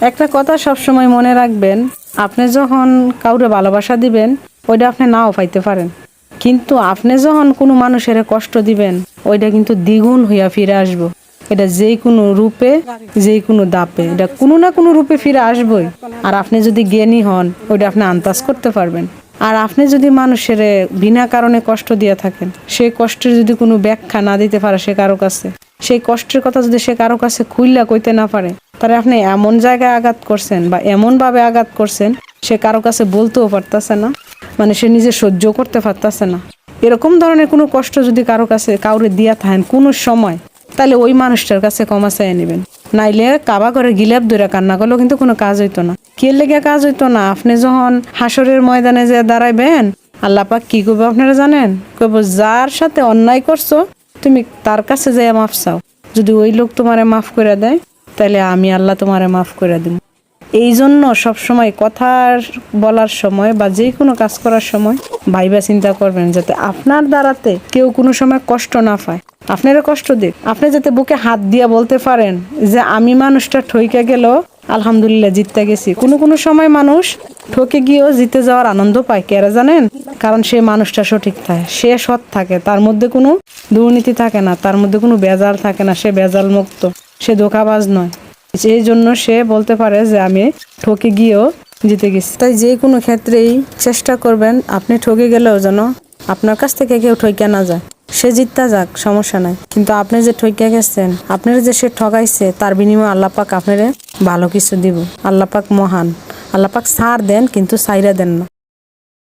একটা কথা সবসময় মনে রাখবেন, আপনি যখন কাউরে ভালোবাসা দিবেন ওইটা আপনি নাও পাইতে পারেন, কিন্তু আপনি যখন কোনো মানুষের কষ্ট দিবেন ওইটা কিন্তু দ্বিগুণ হইয়া ফিরে আসবো। এটা যে কোনো রূপে, যে কোনো দাপে, এটা কোনো না কোনো রূপে ফিরে আসবই। আর আপনি যদি জ্ঞানী হন ওইটা আপনি আন্দাজ করতে পারবেন। আর আপনি যদি মানুষের বিনা কারণে কষ্ট দিয়ে থাকেন, সেই কষ্টের যদি কোনো ব্যাখ্যা না দিতে পারে সে কারো কাছে, সেই কষ্টের কথা যদি সে কারো কাছে খুইলা কইতে না পারে, তাহলে আপনি এমন জায়গায় আঘাত করছেন বা এমন ভাবে আঘাত করছেন সে কারো কাছে বলতেও পারতেছে না, মানে সে নিজে সহ্য করতে পারতেছে না। এরকম ধরনের কোনো কষ্ট যদি কারো কাছে কাউরে দিয়া থাকেন কোনো সময়, তাহলে ওই মানুষটার কাছে ক্ষমা চাইয়ে নেবেন। নাইলে কাবা করে গিলাপ ধরে কান্না করলেও কিন্তু কোনো কাজ হইতো না। কে লেগে কাজ হইতো না? আপনি যখন হাসরের ময়দানে যে দাঁড়াইবেন, আল্লাহ পাক কি করবো আপনারা জানেন? কইব যার সাথে অন্যায় করছো তুমি তার কাছে যাইয়া মাফ চাও, যদি ওই লোক তোমারে মাফ করে দেয় তাহলে আমি আল্লাহ তোমারে মাফ করে দিব। এই জন্য সবসময় কথা বলার সময় বা যে কোনো কাজ করার সময় ভাইবা চিন্তা করবেন যাতে আপনার দ্বারাতে কেউ কোনো সময় কষ্ট না পায়, আপনারা কষ্ট দিক। আপনি যাতে বুকে হাত দিয়া বলতে পারেন যে আমি মানুষটা ঠইকে গেল আলহামদুলিল্লাহ জিততে গেছি। কোনো সময় মানুষ ঠকে গিয়েও জিতে যাওয়ার আনন্দ পায়, কেরা জানেন? কারণ সে মানুষটা সঠিক থাকে, সে সৎ থাকে, তার মধ্যে কোনো দুর্নীতি থাকে না, তার মধ্যে কোনো বেজাল থাকে না, সে বেজাল মুক্ত, সে ধোঁকাবাজ নয়। এই জন্য সে বলতে পারে যে আমি ঠকে গিয়েও জিতে গেছি। তাই যে কোনো ক্ষেত্রেই চেষ্টা করবেন আপনি ঠকে গেলেও যেন আপনার কাছ থেকে কেউ ঠইকা না যায়। সে জিততে যাক, সমস্যা নাই, কিন্তু আপনি যে ঠইকা গেছেন, আপনার যে সে ঠকাইছে, তার বিনিময়ে আল্লাহ পাক আপনারে ভালো কিছু দিব। আল্লাহ পাক মহান, আল্লাহ পাক ছাড় দেন কিন্তু ছাইরা দেন না।